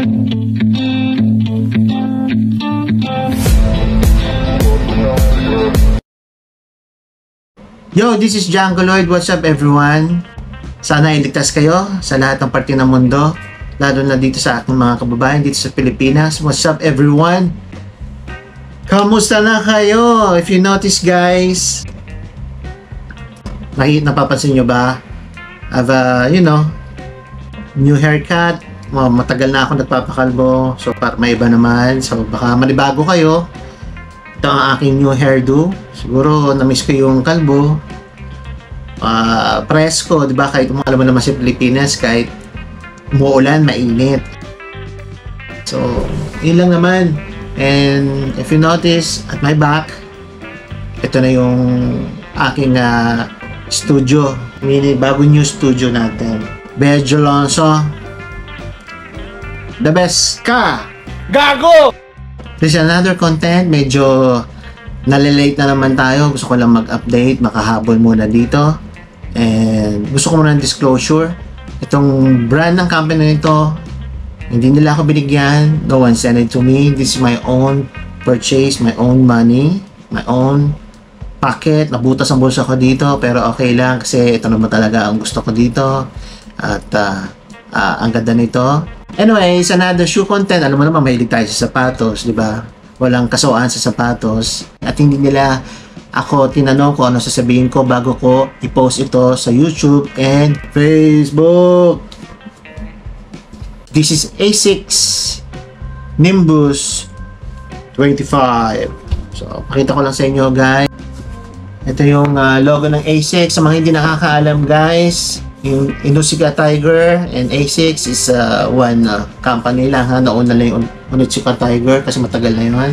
Yo, this is Django Lloyd. What's up everyone? Sana iligtas kayo sa lahat ng parte ng mundo, lalo na dito sa ating mga kababayan dito sa Pilipinas. What's up everyone? Kamusta na kayo? If you notice guys, napapansin nyo ba? I have a, new haircut. Matagal na ako nagpapakalbo, so para may iba naman. So baka manibago kayo. Ito ang aking new hairdo. Siguro na-miss ko yung kalbo. Presko, di ba? Kahit alam mo naman sa Pilipinas, kahit umuulan, mainit. So, yun lang naman. And if you notice, at my back, ito na yung aking studio. Bago new studio natin. Bejo Alonso. The best ka! Gago! This is another content. Medyo nalilate na naman tayo. Gusto ko lang mag-update. Makahabol muna dito. And gusto ko muna ng disclosure. Itong brand ng company nito, hindi nila ako binigyan. No one sent it to me. This is my own purchase, my own money, my own pocket. Nabutas ang bulsa ko dito. Pero okay lang kasi ito naman talaga ang gusto ko dito. At ang ganda nito. Anyways, another shoe content. Alam mo naman, mahilig tayo sa sapatos, di ba? Walang kasawaan sa sapatos. At hindi nila ako tinanong kung ano sasabihin ko bago ko i-post ito sa YouTube and Facebook. This is Asics Nimbus 25. So, pakita ko lang sa inyo, guys. Ito yung logo ng Asics. Sa mga hindi nakakaalam, guys, yung Onitsuka Tiger and Asics is one company lang ha. Nauna lang yung Onitsuka Tiger kasi matagal na yun.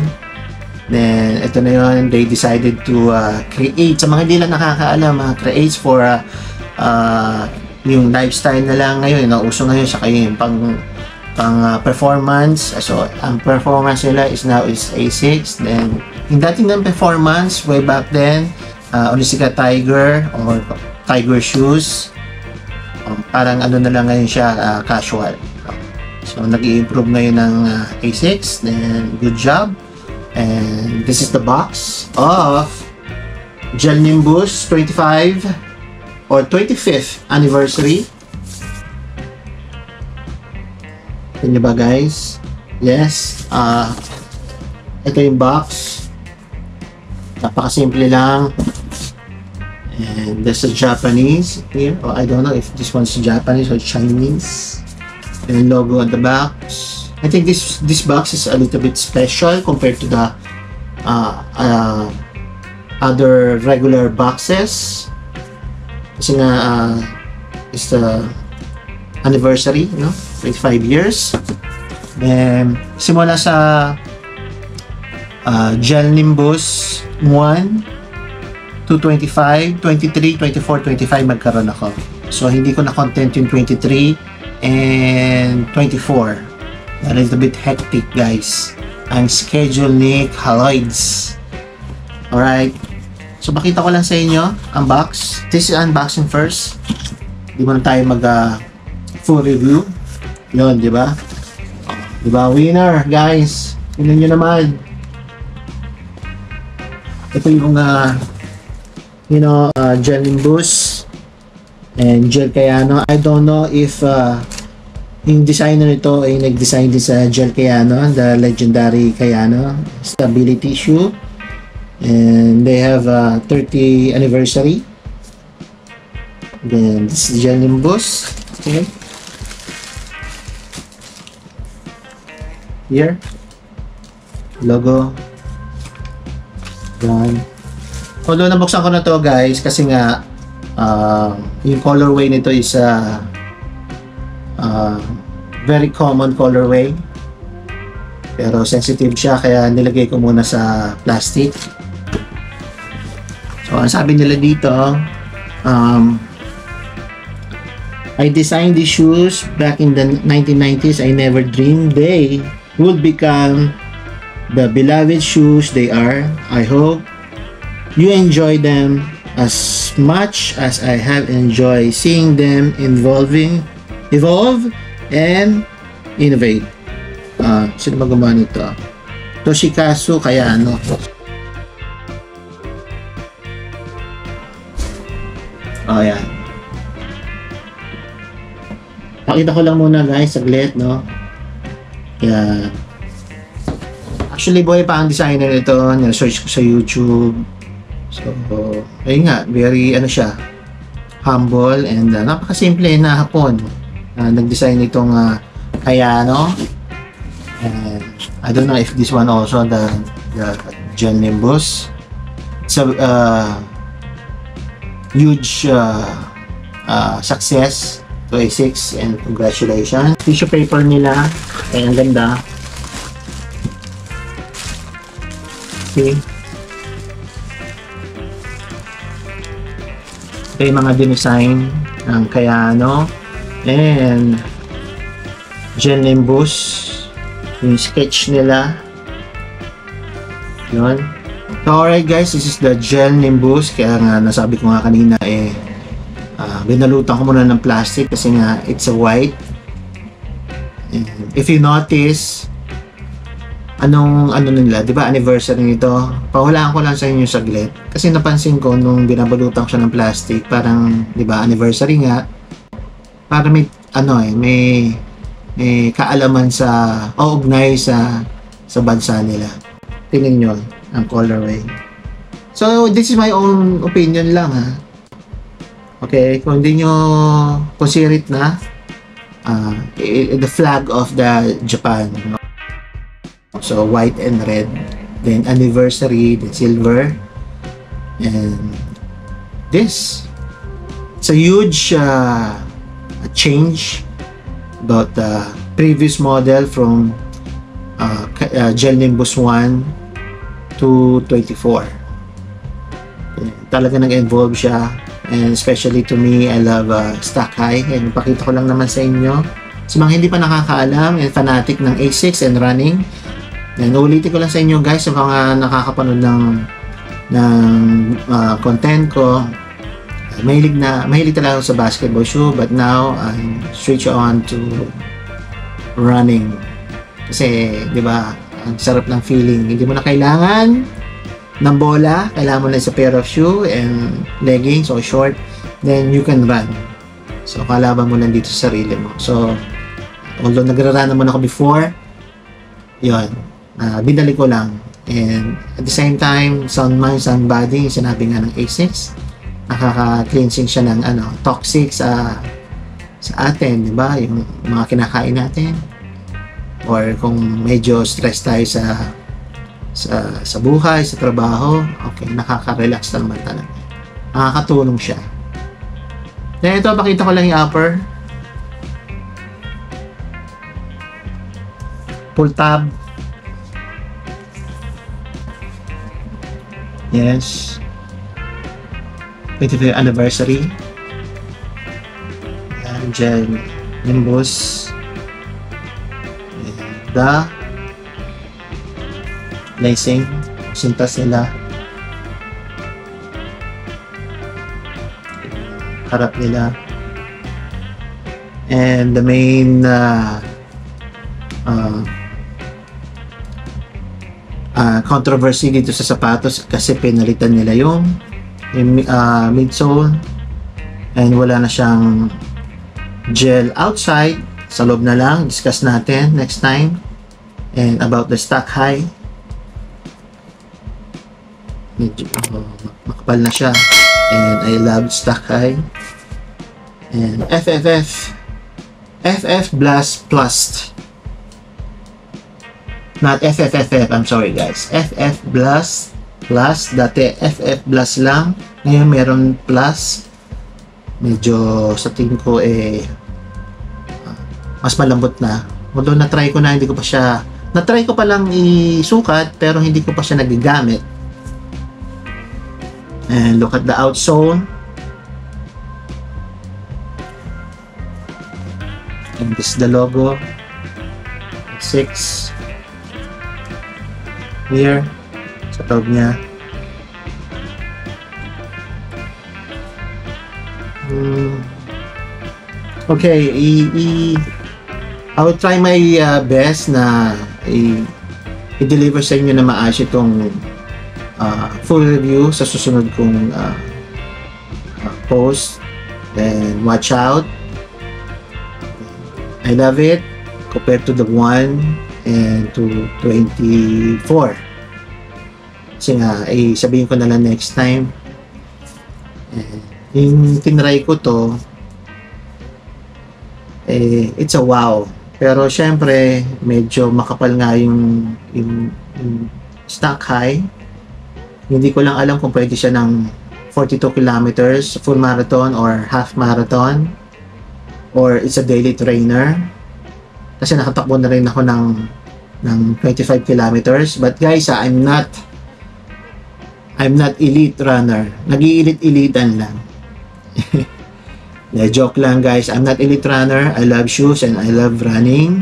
Then ito na yun, they decided to create, sa mga hindi lang nakakaalam, create for yung lifestyle na lang ngayon, nauso ngayon sa kayo yung pang performance. So ang performance nila is now is Asics. Then yung dating ng performance way back then, Onitsuka Tiger or Tiger shoes, parang ano na lang ngayon siya, casual. So nag-i-improve ngayon ng Asics. Then good job. And this is the box of Gel Nimbus 25 or 25th anniversary. Tignan nyo ba guys? Yes. Ito yung box. Napakasimple lang. And there's a Japanese here. Oh, I don't know if this one's Japanese or Chinese. And logo at the box. I think this box is a little bit special compared to the other regular boxes. Kasi nga it's the anniversary, 25 years. Then simula sa Gel Nimbus 1 to 25, 23, 24, 25 magkaroon ako. So hindi ko na content yung 23 and 24. A little bit hectic guys. Ang schedule ni Haloids. Alright. So makita ko lang sa inyo ang box. This is unboxing first. Di muna tayo mag full review. Yun, di ba? Di ba? Winner guys. Tingnan nyo naman. Ito yung Gel Nimbus and Gel Kayano. I don't know if yung designer nito ay nag-design din sa Gel Kayano, the legendary Kayano stability shoe. And they have 30 anniversary. Then this is Gel Nimbus. Okay. Here. Logo. Yan. Although nabuksan ko na to guys kasi nga yung colorway nito is very common colorway, pero sensitive siya kaya nilagay ko muna sa plastic. So ang sabi nila dito, I designed these shoes back in the 1990s. I never dreamed they would become the beloved shoes they are. I hope you enjoy them as much as I have enjoyed seeing them evolve and innovate. Sino ba gumawa nito? Toshikazu Kayano. Ayan. Pakita ko lang muna guys, saglit, no? Yan. Actually, boy pa ang designer nito. Nire-search ko sa YouTube. So, ayun nga, very, siya, humble and napakasimple na hapon. Nag-design itong Kayano. And I don't know if this one also, the Gel Nimbus. It's a huge success to A6 and congratulations. Tissue paper nila, ay ang ganda. Okay. Ito yung mga dinesign ng Kayano and Gel Nimbus, yung sketch nila yun. So alright guys, this is the Gel Nimbus. Kaya nga nasabi ko nga kanina binalutan ko muna ng plastic kasi nga it's a white. And if you notice anong nila, di ba anniversary nito, pahulaan ko lang sa inyo saglit kasi napansin ko nung binabalutan ko siya ng plastic, parang di ba anniversary nga, para may may kaalaman o ugnay sa bansa nila. Tingnan nyo ang colorway. So this is my own opinion lang ha. Okay, kung hindi nyo consider it na the flag of the Japan, no? So white and red, then anniversary, then silver, and this, it's a huge change about the previous model from Gel Nimbus 1 to 24. Talaga nag-evolve siya, and especially to me, I love Stack High, and pakita ko lang naman sa inyo sa mga hindi pa nakakaalam and fanatic ng A6 and running. And ulitin ko lang sa inyo guys, sa mga nakakapanood ng content ko, mahilig talaga ako sa basketball shoe, but now I'm switch on to running. Kasi, di ba, ang sarap ng feeling. Hindi mo na kailangan ng bola, kailangan mo na sa pair of shoe and leggings or short, then you can run. So, kalaban mo lang dito sa sarili mo. So, although nagra-run naman ako before, yun, binalik ko lang. And at the same time, sound mind, sound body, sinabi nga ng A6, nakaka-cleansing siya ng toxic sa atin, di ba? Yung mga kinakain natin. Or kung medyo stress tayo sa buhay, sa trabaho, okay, nakaka-relax naman talaga. Nakakatulong siya. Then ito, pakita ko lang yung upper. Pull tab. Yes. 25th anniversary. And Gel Nimbus. And the lacing, sintas nila, harap nila, and the main controversy dito sa sapatos kasi pinalitan nila yung midsole and wala na siyang gel outside, sa loob na lang. Discuss natin next time. And about the Stack High, medyo makapal na siya, and I love Stack High. And FF Blast Plus, not FFFF, I'm sorry guys, FF Blast Plus. Dati FF Blast lang, ngayon meron Plus. Medyo sa tingin ko mas malambot na. Although na-try ko na, hindi ko pa siya, na-try ko pa lang isukat pero hindi ko pa siya nagagamit. And look at the outsole. And this is the logo. 6 here sa loob niya. Okay, I will try my best na i-deliver sa inyo na maayos itong full review sa susunod kong post. Then watch out. I love it compared to the 1 and to 24. Kasi nga, sabihin ko na lang next time. Yung tinry ko to, it's a wow. Pero syempre, medyo makapal nga yung stock high. Hindi ko lang alam kung pwede siya ng 42 kilometers, full marathon or half marathon, or it's a daily trainer. Kasi nakatakbo na rin ako ng 25 kilometers. But guys, I'm not elite runner. Nag-i-elite-elitan lang. Joke lang guys, I'm not elite runner. I love shoes and I love running.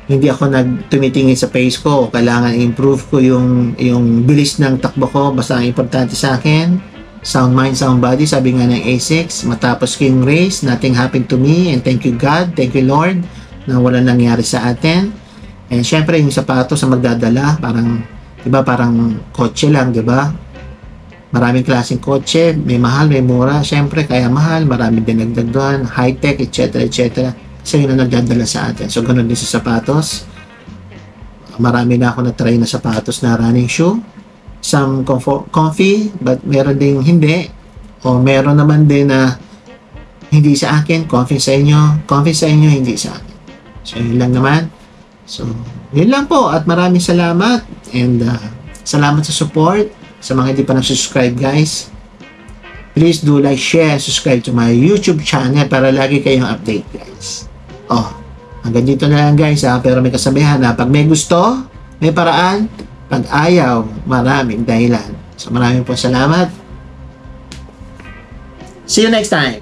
Hindi ako tumitingin sa pace ko. Kailangan improve ko yung bilis ng takbo ko. Basta ang importante sa akin, sound mind, sound body. Sabi nga ng A6, matapos ko yung race, nothing happened to me. And thank you God, thank you Lord, na wala nangyari sa atin. And syempre yung sapatos na magdadala, parang, diba, parang kotse lang, diba? Maraming klaseng kotse, may mahal, may mura. Siyempre, kaya mahal, maraming dinagdag doon, high-tech, etc. etc. Kasi yun ang nagdadala sa atin. So, ganun din sa sapatos. Marami na ako na-try na sapatos na running shoe. Some comfy, but meron ding hindi. O meron naman din na hindi sa akin, comfy sa inyo, hindi sa akin. So, yun lang naman. So, yun lang po. At maraming salamat. And salamat sa support. Sa mga hindi pa nag-subscribe guys, please do like, share, subscribe to my YouTube channel para lagi kayong update guys. Hanggang dito na lang guys pero may kasabihan na pag may gusto, may paraan, pag ayaw, maraming dahilan. So maraming po salamat. See you next time.